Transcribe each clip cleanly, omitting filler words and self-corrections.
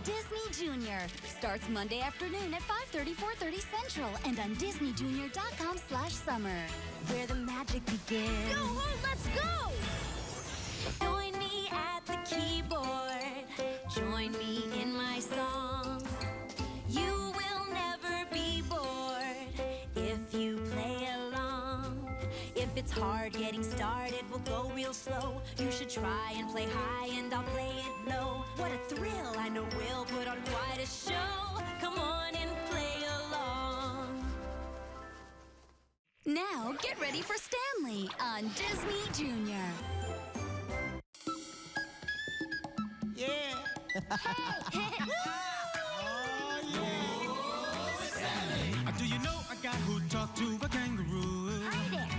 Disney Junior. Starts Monday afternoon at 5:30, 4:30 Central and on DisneyJunior.com/summer, where the magic begins. Go home, let's go! Join me at the keyboard. Join me in my song. You will never be bored if you play along. If it's hard getting started, we'll go real slow. You should try and play high and I'll play it low. What a thrill, I know we'll put on quite a show. Come on and play along. Now get ready for Stanley on Disney Junior. Yeah. Hey! Oh, yeah. Do you know a guy who talked to a kangaroo? Hi there.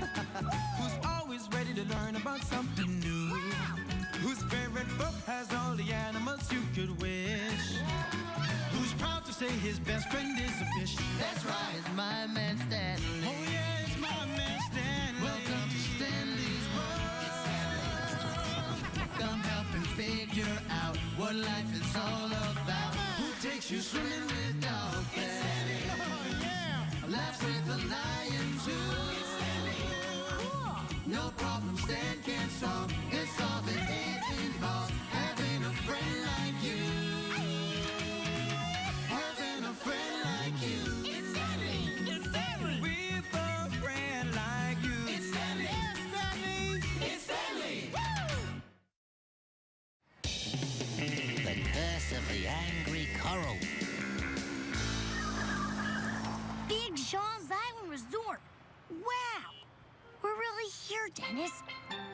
Who's always ready to learn about something new? Wow. Whose favorite book has all the animals you could wish? Who's proud to say his best friend is a fish? That's right, it's my man Stanley. Oh yeah, it's my man Stanley. Welcome to Stanley's World. Come help him figure out what life is all about. Who takes you swimming with dolphins? Oh yeah. Laughs with a lion too. Cool. No problem Stan can't solve. It's solving it involves having a friend like you. Having a friend like you. It's Stanley. It's Stanley. With a friend like you. It's Stanley. It's Stanley. It's Stanley. Woo! The Curse of the Angry Coral. Big Sean's Island Resort. Wow! We're really here, Dennis.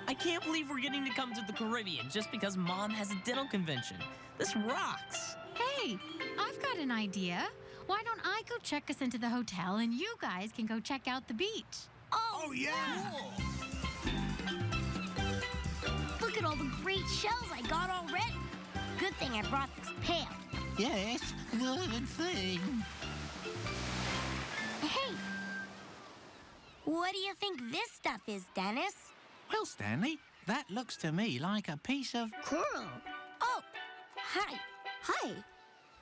I can't believe we're getting to come to the Caribbean just because Mom has a dental convention. This rocks. Hey, I've got an idea. Why don't I go check us into the hotel and you guys can go check out the beach? Oh yeah. Look at all the great shells I got already. Good thing I brought this pail. Yes, good thing. Hey! What do you think this stuff is, Dennis? Well, Stanley, that looks to me like a piece of... Coral. Oh, hi. Hi.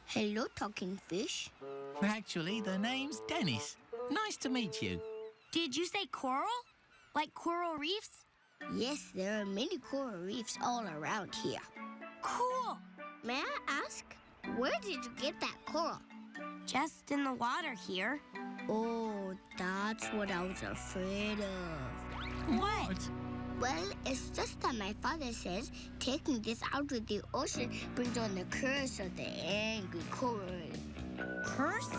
Hello, talking fish. Actually, the name's Dennis. Nice to meet you. Did you say coral? Like coral reefs? Yes, there are many coral reefs all around here. Cool. May I ask, where did you get that coral? Just in the water here. Oh, that's what I was afraid of. What? Well, it's just that my father says taking this out of the ocean brings on the curse of the angry coral. Curse?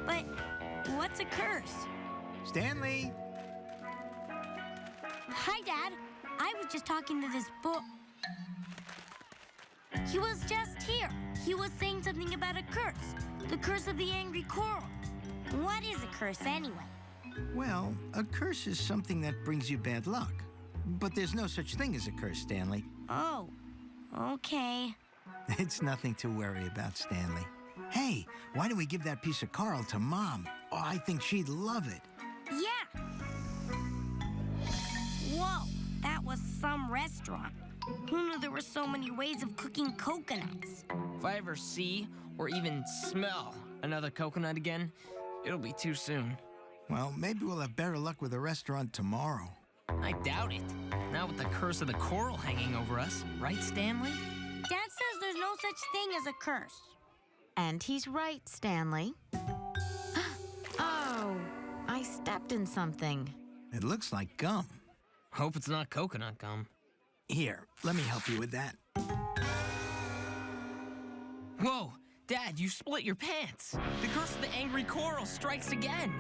But what's a curse? Stanley. Hi, Dad. I was just talking to this book. He was just here. He was saying something about a curse. The curse of the angry coral. What is a curse anyway? Well, a curse is something that brings you bad luck. But there's no such thing as a curse, Stanley. Oh, okay. It's nothing to worry about, Stanley. Hey, why don't we give that piece of coral to Mom? Oh, I think she'd love it. Yeah. Whoa, that was some restaurant. Who knew there were so many ways of cooking coconuts? If I ever see or even smell another coconut again, it'll be too soon. Well, maybe we'll have better luck with the restaurant tomorrow. I doubt it. Not with the curse of the coral hanging over us, right, Stanley? Dad says there's no such thing as a curse. And he's right, Stanley. Oh, I stepped in something. It looks like gum. Hope it's not coconut gum. Here, let me help you with that. Whoa, Dad, you split your pants. The curse of the angry coral strikes again.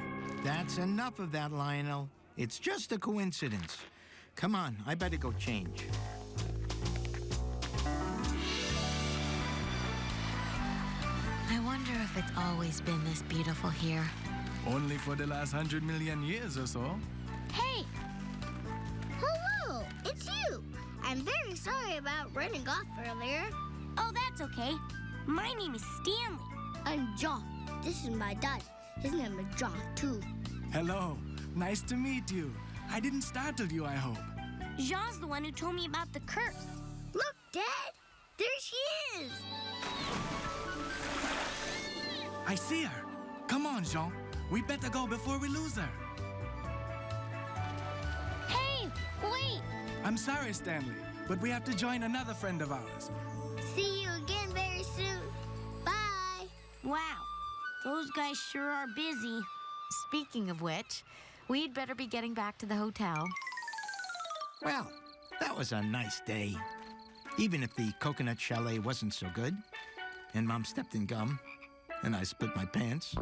That's enough of that, Lionel. It's just a coincidence. Come on, I better go change. I wonder if it's always been this beautiful here. Only for the last 100 million years or so. Hey! Hello, it's you. I'm very sorry about running off earlier. Oh, that's okay. My name is Stanley. I'm John. This is my dad. His name is John, too. Hello. Nice to meet you. I didn't startle you, I hope. Jean's the one who told me about the curse. Look, Dad. There she is. I see her. Come on, Jean. We better go before we lose her. Hey, wait! I'm sorry, Stanley, but we have to join another friend of ours. See you again very soon. Bye. Wow, those guys sure are busy. Speaking of which, we'd better be getting back to the hotel. Well, that was a nice day. Even if the coconut chalet wasn't so good, and Mom stepped in gum, and I split my pants.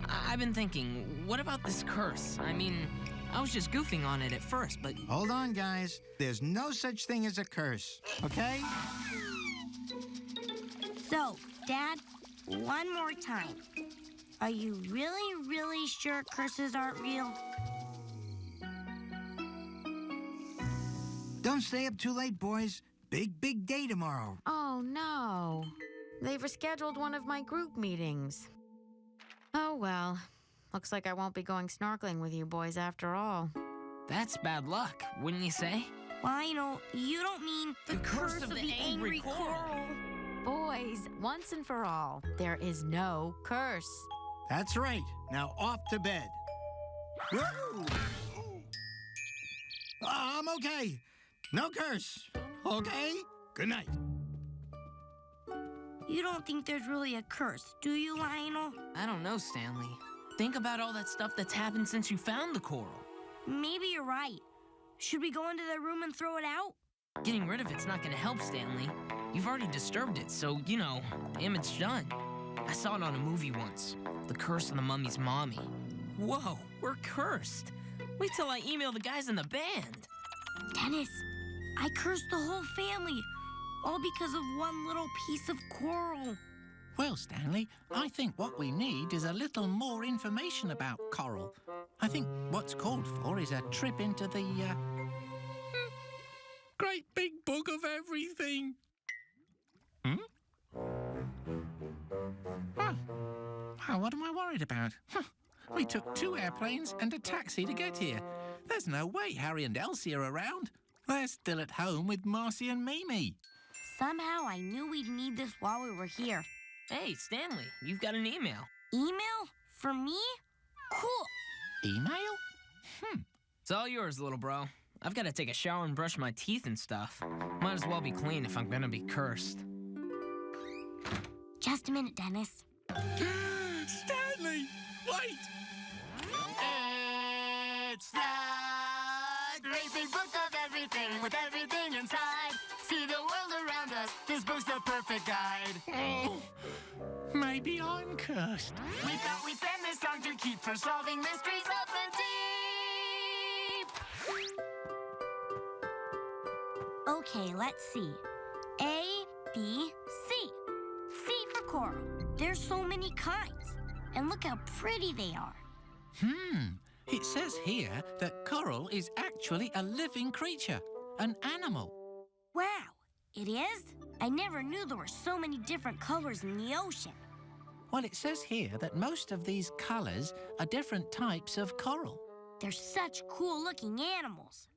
I've been thinking, what about this curse? I mean, I was just goofing on it at first, but... Hold on, guys. There's no such thing as a curse, okay? So, Dad, one more time. Are you really, really sure curses aren't real? Don't stay up too late, boys. Big day tomorrow. Oh, no. They've rescheduled one of my group meetings. Oh, well. Looks like I won't be going snorkeling with you boys after all. That's bad luck, wouldn't you say? Lionel, you don't mean The curse of the angry coral. Boys, once and for all, there is no curse. That's right. Now off to bed. Whoa! I'm okay. No curse. Okay? Good night. You don't think there's really a curse, do you, Lionel? I don't know, Stanley. Think about all that stuff that's happened since you found the coral. Maybe you're right. Should we go into the room and throw it out? Getting rid of it's not gonna help, Stanley. You've already disturbed it, so, you know, damage done. I saw it on a movie once. The Curse of the Mummy's Mommy. Whoa, we're cursed. Wait till I email the guys in the band. Dennis, I cursed the whole family, all because of one little piece of coral. Well, Stanley, I think what we need is a little more information about coral. I think what's called for is a trip into the, great big book of everything. Oh, what am I worried about? We took 2 airplanes and a taxi to get here. There's no way Harry and Elsie are around. They're still at home with Marcy and Mimi. Somehow I knew we'd need this while we were here. Hey, Stanley, you've got an email. Email? For me? Cool. Email? It's all yours, little bro. I've got to take a shower and brush my teeth and stuff. Might as well be clean if I'm gonna be cursed. Just a minute, Dennis. Stanley, wait! It's the great big book of everything with everything inside. See the world around us. This book's the perfect guide. Oh, maybe I'm cursed. We thought we'd send this song to keep for solving mysteries of the deep. Okay, let's see. A, B, C. C for coral. There's so many kinds. And look how pretty they are. It says here that coral is actually a living creature, an animal. Wow, it is? I never knew there were so many different colors in the ocean. Well, it says here that most of these colors are different types of coral. They're such cool-looking animals.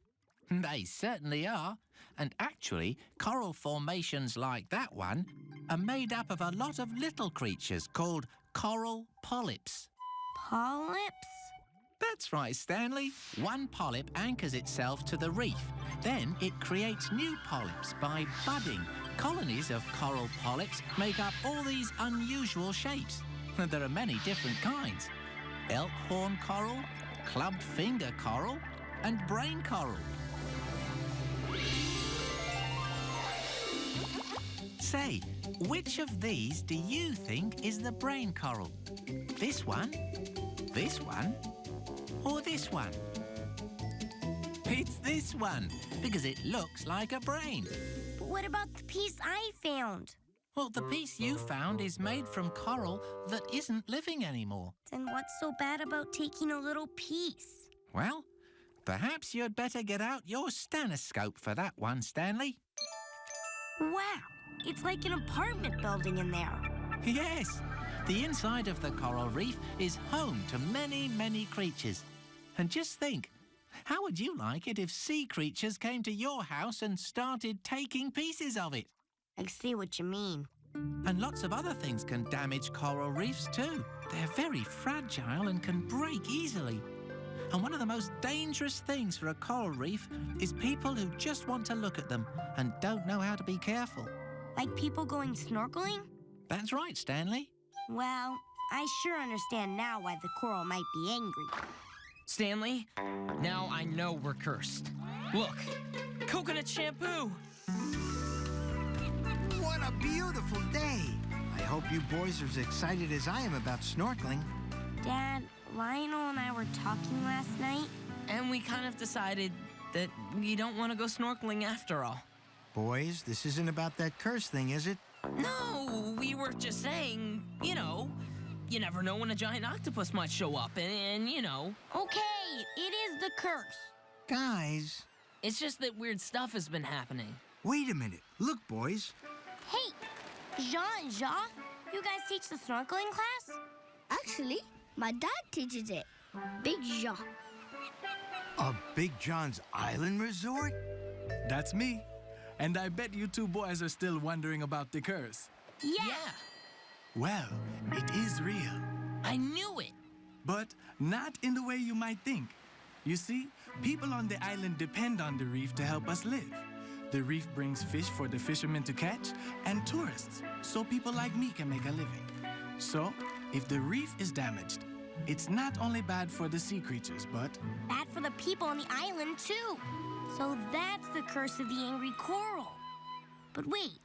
They certainly are. And actually, coral formations like that one are made up of a lot of little creatures called coral polyps. Polyps? That's right, Stanley. One polyp anchors itself to the reef. Then it creates new polyps by budding. Colonies of coral polyps make up all these unusual shapes. And there are many different kinds. Elkhorn coral, clubbed finger coral, and brain coral. Say, which of these do you think is the brain coral? This one, or this one? It's this one, because it looks like a brain. But what about the piece I found? Well, the piece you found is made from coral that isn't living anymore. Then what's so bad about taking a little piece? Well, perhaps you'd better get out your stethoscope for that one, Stanley. Wow, it's like an apartment building in there. Yes, the inside of the coral reef is home to many, many creatures. And just think, how would you like it if sea creatures came to your house and started taking pieces of it? I see what you mean. And lots of other things can damage coral reefs too. They're very fragile and can break easily. And one of the most dangerous things for a coral reef is people who just want to look at them and don't know how to be careful. Like people going snorkeling? That's right, Stanley. Well, I sure understand now why the coral might be angry. Stanley, now I know we're cursed. Look, coconut shampoo. What a beautiful day. I hope you boys are as excited as I am about snorkeling. Dad, Lionel and I were talking last night. And we kind of decided that we don't want to go snorkeling after all. Boys, this isn't about that curse thing, is it? No, we were just saying, you know, you never know when a giant octopus might show up, and you know. Okay, it is the curse. Guys, It's just that weird stuff has been happening. wait a minute. Look, boys. Hey, Jean and Ja, you guys teach the snorkeling class? Actually, my dad teaches it. Big Jean. A Big John's Island Resort? That's me. And I bet you two boys are still wondering about the curse. Yeah. Well, it is real. I knew it. But not in the way you might think. You see, people on the island depend on the reef to help us live. The reef brings fish for the fishermen to catch and tourists, so people like me can make a living. So, if the reef is damaged, it's not only bad for the sea creatures, but Bad for the people on the island, too. So that's the curse of the angry coral. But wait,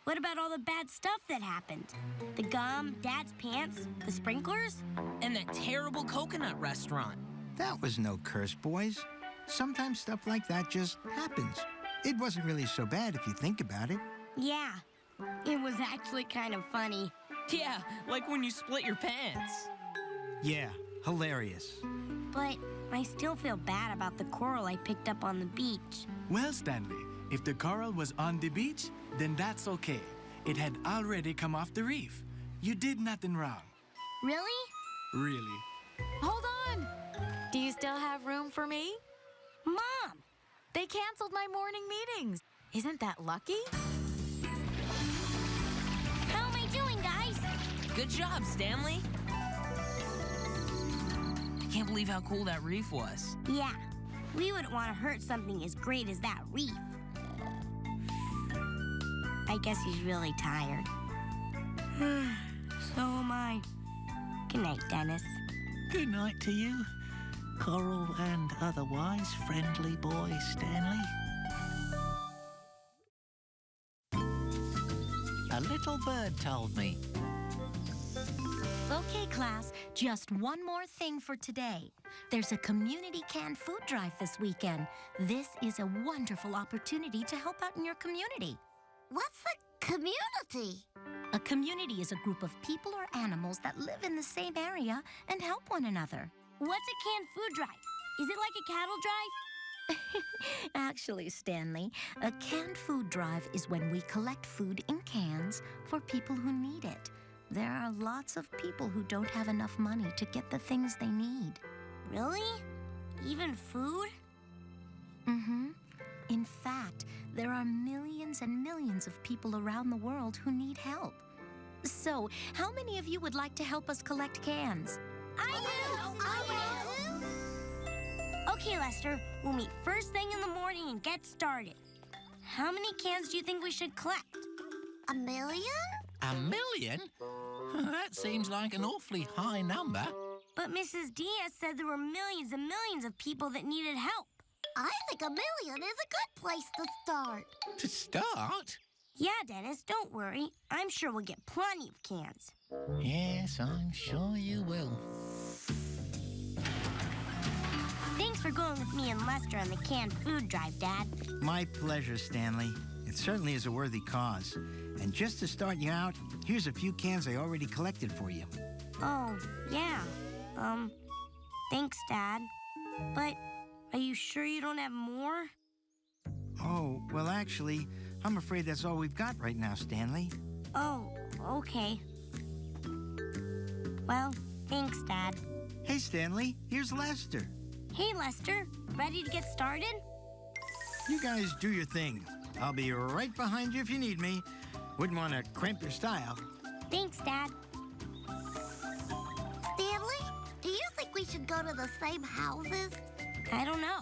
what about all the bad stuff that happened? The gum, Dad's pants, the sprinklers? And that terrible coconut restaurant. That was no curse, boys. Sometimes stuff like that just happens. It wasn't really so bad if you think about it. Yeah, it was actually kind of funny. Yeah, like when you split your pants. Yeah, hilarious. But I still feel bad about the coral I picked up on the beach. well, Stanley, if the coral was on the beach, then that's okay. It had already come off the reef. You did nothing wrong. Really? Really. Hold on! Do you still have room for me? Mom! They canceled my morning meetings. Isn't that lucky? How am I doing, guys? Good job, Stanley. Can't believe how cool that reef was. Yeah, we wouldn't want to hurt something as great as that reef. I guess he's really tired. So am I. Good night, Dennis. Good night to you, coral and otherwise friendly boy Stanley. A little bird told me. Okay, class, just one more thing for today. There's a community canned food drive this weekend. This is a wonderful opportunity to help out in your community. What's a community? A community is a group of people or animals that live in the same area and help one another. What's a canned food drive? Is it like a cattle drive? Actually, Stanley, a canned food drive is when we collect food in cans for people who need it. There are lots of people who don't have enough money to get the things they need. Really? Even food? Mm-hmm. In fact, there are millions and millions of people around the world who need help. So, how many of you would like to help us collect cans? I will! Okay, Lester, we'll meet first thing in the morning and get started. How many cans do you think we should collect? 1 million? 1 million? That seems like an awfully high number. But Mrs. Diaz said there were millions and millions of people that needed help. I think 1 million is a good place to start. To start? Yeah, Dennis, don't worry. I'm sure we'll get plenty of cans. Yes, I'm sure you will. Thanks for going with me and Lester on the canned food drive, Dad. My pleasure, Stanley. It certainly is a worthy cause. And just to start you out, here's a few cans I already collected for you. Oh, yeah. Thanks, Dad. But are you sure you don't have more? Oh, well, actually, I'm afraid that's all we've got right now, Stanley. Oh, okay. Well, thanks, Dad. Hey, Stanley, here's Lester. Hey, Lester. Ready to get started? You guys do your thing. I'll be right behind you if you need me. Wouldn't want to cramp your style. Thanks, Dad. Stanley, do you think we should go to the same houses? I don't know.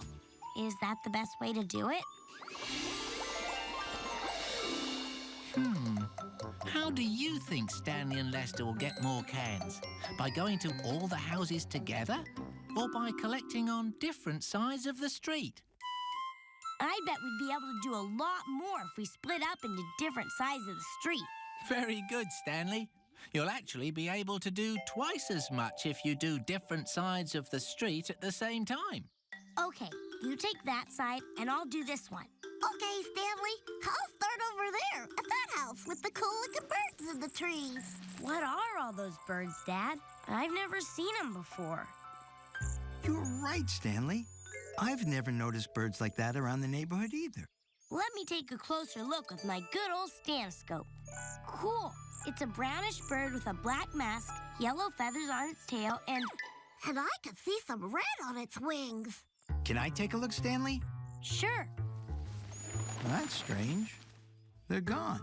Is that the best way to do it? How do you think Stanley and Lester will get more cans? By going to all the houses together? Or by collecting on different sides of the street? I bet we'd be able to do a lot more if we split up into different sides of the street. Very good, Stanley. You'll actually be able to do twice as much if you do different sides of the street at the same time. Okay, you take that side, and I'll do this one. Okay, Stanley, I'll start over there at that house with the cool-looking birds in the trees. What are all those birds, Dad? I've never seen them before. You're right, Stanley. I've never noticed birds like that around the neighborhood either. Let me take a closer look with my good old stanoscope. Cool. It's a brownish bird with a black mask, yellow feathers on its tail, and I can see some red on its wings. Can I take a look, Stanley? sure. That's strange. They're gone.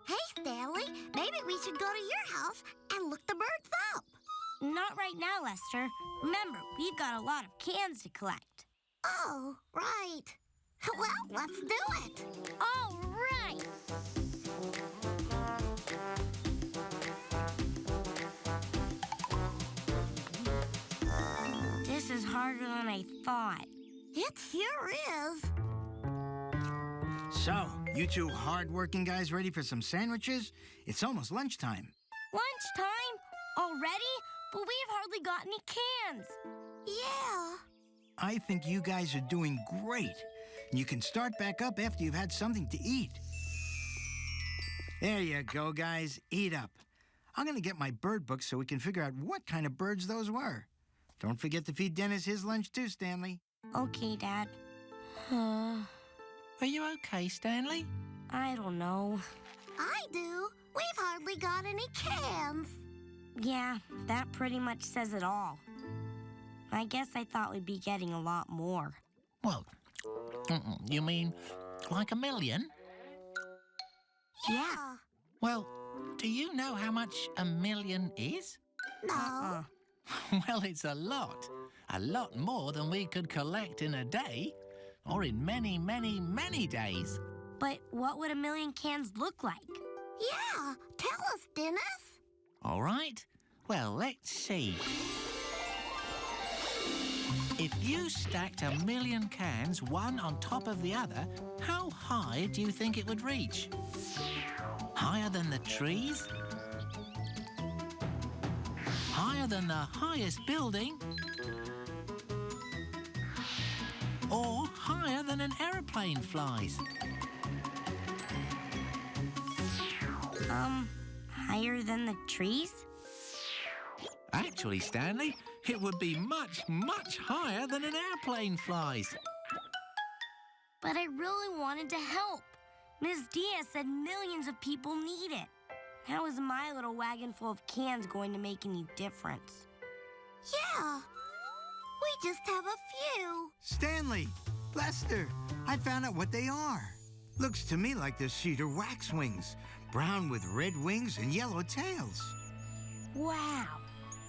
Hey, Stanley, maybe we should go to your house and look the birds up. Not right now, Lester. Remember, we've got a lot of cans to collect. Oh, right. Well, let's do it. All right. This is harder than I thought. It sure is. So, you two hard-working guys ready for some sandwiches? It's almost lunchtime. Lunchtime? Already? But we've hardly got any cans. Yeah. I think you guys are doing great. You can start back up after you've had something to eat. There you go, guys. Eat up. I'm going to get my bird book so we can figure out what kind of birds those were. Don't forget to feed Dennis his lunch too, Stanley. Okay, Dad. Are you okay, Stanley? I don't know. I do. We've hardly got any cans. Yeah, that pretty much says it all. I guess I thought we'd be getting a lot more. Well, you mean like 1 million? Yeah. Well, do you know how much 1 million is? No. Well, it's a lot. A lot more than we could collect in a day, or in many, many, many days. But what would 1 million cans look like? Yeah, tell us, Dennis. All right. Well, let's see. If you stacked 1 million cans one on top of the other, how high do you think it would reach? Higher than the trees? Higher than the highest building? Or higher than an aeroplane flies? Higher than the trees? Actually, Stanley, it would be much, much higher than an airplane flies. But I really wanted to help. Ms. Diaz said millions of people need it. How is my little wagon full of cans going to make any difference? Yeah. We just have a few. Stanley, Lester, I found out what they are. Looks to me like they're cedar waxwings, brown with red wings and yellow tails. Wow,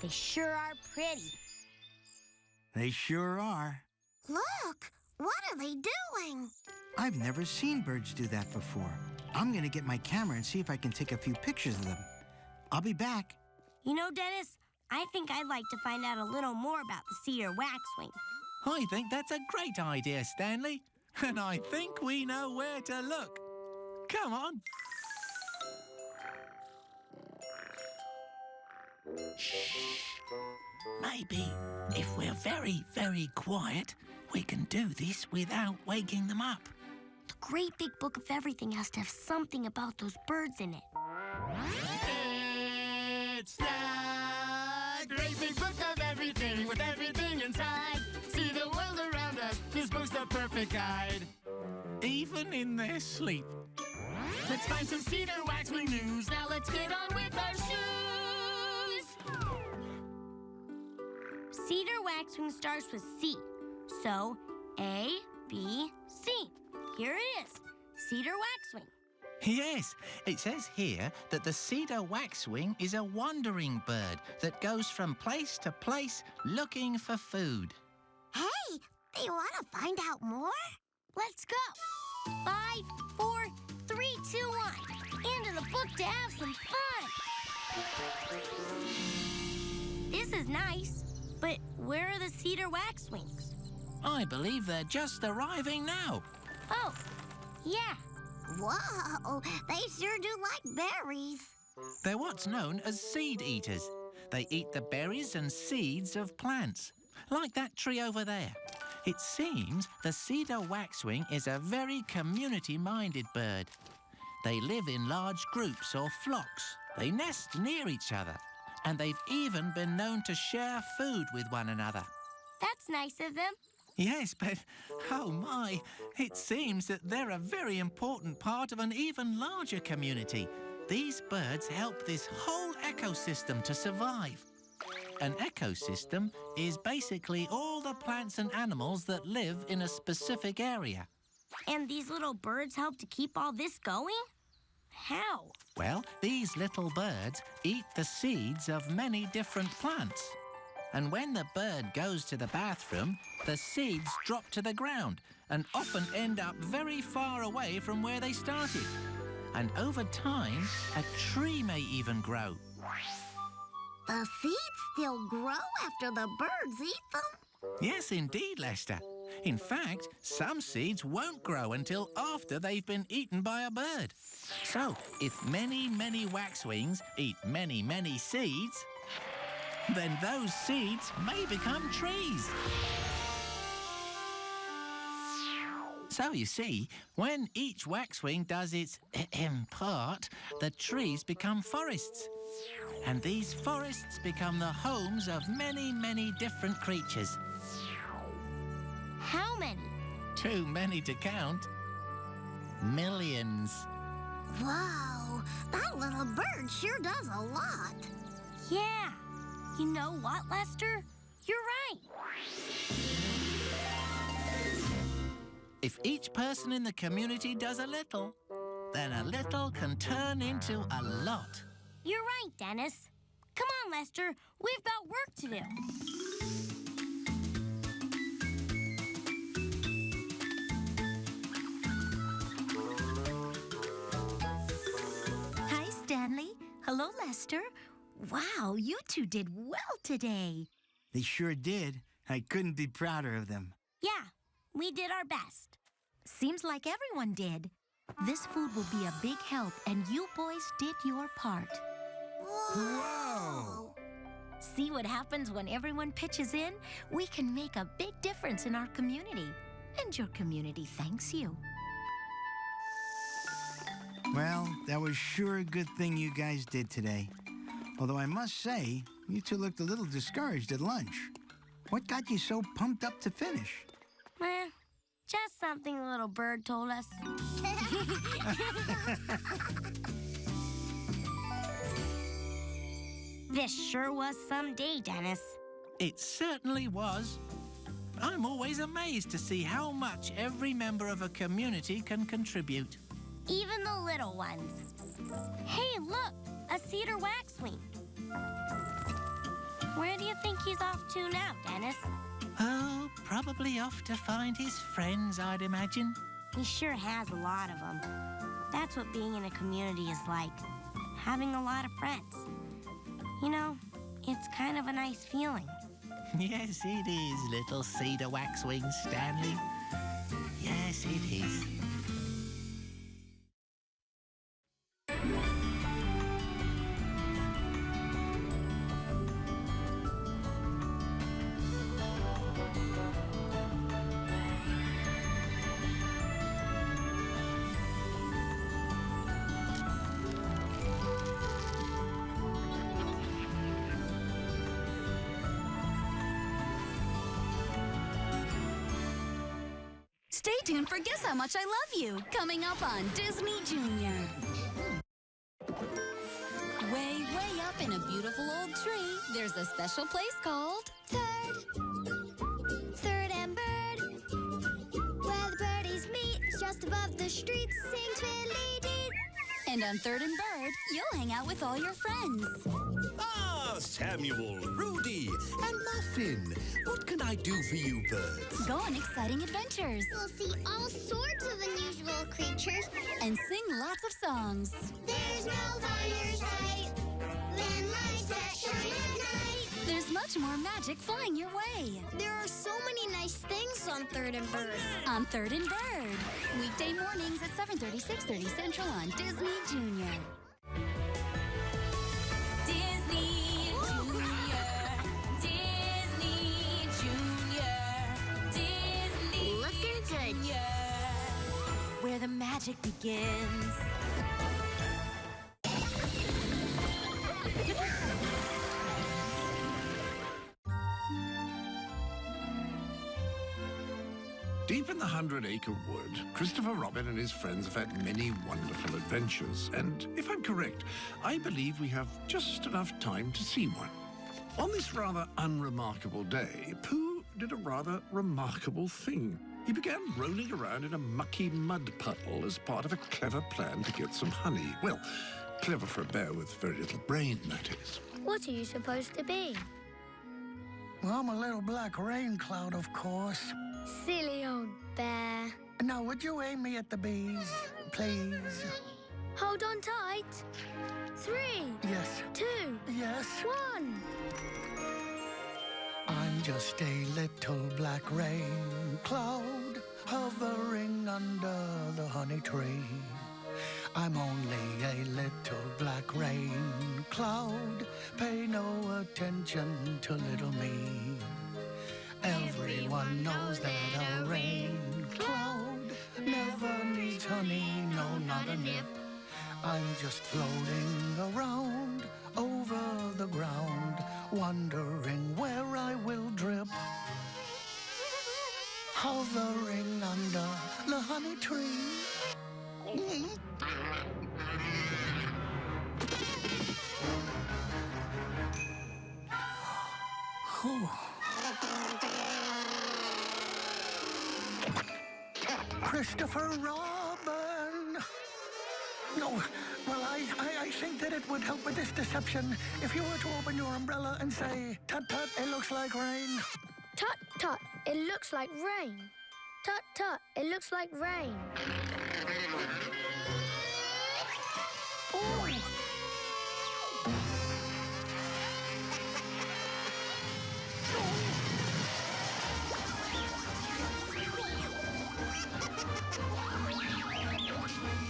they sure are pretty. They sure are. Look, what are they doing? I've never seen birds do that before. I'm going to get my camera and see if I can take a few pictures of them. I'll be back. You know, Dennis, I think I'd like to find out a little more about the cedar waxwing. I think that's a great idea, Stanley. And I think we know where to look. Come on. Shh. Maybe if we're very, very quiet, we can do this without waking them up. The great big book of everything has to have something about those birds in it. It's the great big book of everything with everything inside. See the world around us. This book's the perfect guide. Even in their sleep. Let's find some cedar waxwing news. Now let's get on with our shoes. Cedar waxwing starts with C. So, A, B, C. Here it is. Cedar waxwing. Yes, it says here that the cedar waxwing is a wandering bird that goes from place to place looking for food. Hey, do you want to find out more? Let's go. 5, 4, 3, 2, 1. Into the book to have some fun. This is nice, but where are the cedar waxwings? I believe they're just arriving now. Oh, yeah. Whoa, they sure do like berries. They're what's known as seed eaters. They eat the berries and seeds of plants, like that tree over there. It seems the cedar waxwing is a very community-minded bird. They live in large groups or flocks. They nest near each other, and they've even been known to share food with one another. That's nice of them. Yes, but, oh my, it seems that they're a very important part of an even larger community. These birds help this whole ecosystem to survive. An ecosystem is basically all the plants and animals that live in a specific area. And these little birds help to keep all this going? How? Well, these little birds eat the seeds of many different plants. And when the bird goes to the bathroom, the seeds drop to the ground and often end up very far away from where they started. And over time, a tree may even grow. The seeds still grow after the birds eat them? Yes, indeed, Lester. In fact, some seeds won't grow until after they've been eaten by a bird. So, if many, many waxwings eat many, many seeds, then those seeds may become trees. So you see, when each waxwing does its part, the trees become forests. And these forests become the homes of many, many different creatures. How many? Too many to count. Millions. Whoa, that little bird sure does a lot. Yeah. You know what, Lester? You're right. If each person in the community does a little, then a little can turn into a lot. You're right, Dennis. Come on, Lester. We've got work to do. Hi, Stanley. Hello, Lester. Wow, you two did well today. They sure did. I couldn't be prouder of them. Yeah, we did our best. Seems like everyone did. This food will be a big help, and you boys did your part. Whoa! See what happens when everyone pitches in? We can make a big difference in our community. And your community thanks you. Well, that was sure a good thing you guys did today. Although I must say, you two looked a little discouraged at lunch. What got you so pumped up to finish? Just something the little bird told us. This sure was some day, Dennis. It certainly was. I'm always amazed to see how much every member of a community can contribute. Even the little ones. Hey, look, a cedar waxwing. Where do you think he's off to now, Dennis? Oh, probably off to find his friends, I'd imagine. He sure has a lot of them. That's what being in a community is like. Having a lot of friends. You know, it's kind of a nice feeling. Yes, it is, little cedar waxwing, Stanley. Yes, it is. Stay tuned for Guess How Much I Love You, coming up on Disney Junior. Way, way up in a beautiful old tree, there's a special place called Third and Bird, where the birdies meet, just above the street, sing twiddly-dee. And on 3rd and Bird, you'll hang out with all your friends. Ah, Samuel, Rudy, and Muffin. What can I do for you birds? Go on exciting adventures. We'll see all sorts of unusual creatures. And sing lots of songs. There's no finer sight than lights that shine at night. There's much more magic flying your way. There are so many nice things on 3rd and Bird. On 3rd and Bird. Weekday mornings at 7:30, 6:30 Central on Disney Junior. Disney Junior. Disney Junior. Disney Looking good. Junior. Where the magic begins. Deep in the 100-acre wood, Christopher Robin and his friends have had many wonderful adventures. And if I'm correct, I believe we have just enough time to see one. On this rather unremarkable day, Pooh did a rather remarkable thing. He began rolling around in a mucky mud puddle as part of a clever plan to get some honey. Well, clever for a bear with very little brain, that is. What are you supposed to be? Well, I'm a little black rain cloud, of course. Silly old bear. Now, would you aim me at the bees, please? Hold on tight. 3. Yes. 2. Yes. 1. I'm just a little black rain cloud hovering under the honey tree. I'm only a little black rain cloud. Pay no attention to little me. Everyone knows that a rain cloud never needs honey, no, not a nip. I'm just floating around over the ground, wondering where I will drip. Hovering under the honey tree. Christopher Robin! No, well, I think that it would help with this deception if you were to open your umbrella and say, "Tut tut, it looks like rain." Tut tut, it looks like rain. Tut tut, it looks like rain. Oh!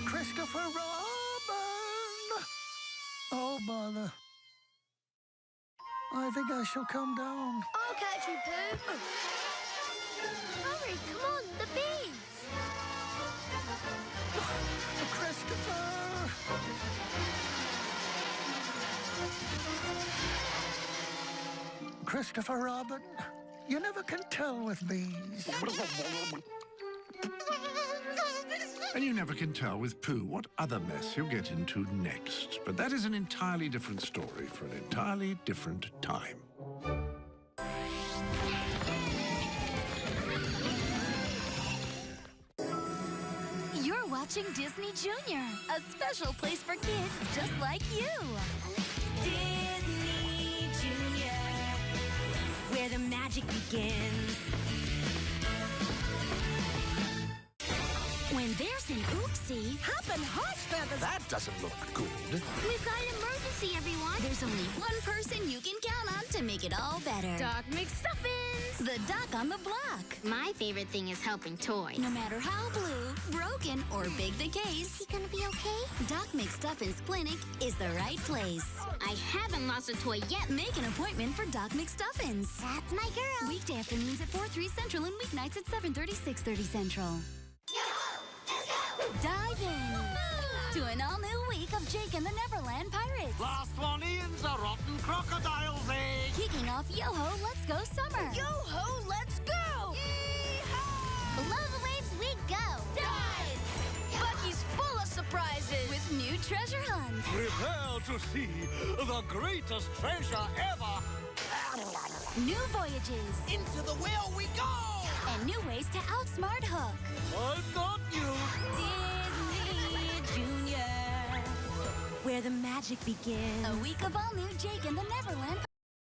Christopher Robin! Oh, bother. I think I shall come down. I'll catch you, Pooh. Hurry, come on, the bees. Christopher! Christopher Robin, you never can tell with bees. And you never can tell with Pooh what other mess he'll get into next. But that is an entirely different story for an entirely different time. You're watching Disney Junior, a special place for kids just like you. Disney Junior. Where the magic begins. When there's an oopsie, Hoppin' horse feathers. That doesn't look good. We've got an emergency, everyone. there's only one person you can count on to make it all better. Doc McStuffins! The doc on the block. My favorite thing is helping toys. No matter how blue, broken, or big the case, Is he gonna be okay? Doc McStuffins Clinic is the right place. I haven't lost a toy yet. Make an appointment for Doc McStuffins. That's my girl. Weekday afternoons at 4/3 Central and weeknights at 7:30, 6:30 Central. Dive in to an all-new week of Jake and the Neverland Pirates. Last one in's a rotten crocodile's egg. Kicking off Yo-Ho, Let's Go Summer. Yo-ho, let's go! Below the waves we go. Dive! Bucky's full of surprises. With new treasure hunts. Prepare to see the greatest treasure ever. New voyages. Into the whale we go! And new ways to outsmart Hook. I'm not you. Disney Junior. where the magic begins. A week of all new Jake and the Neverland.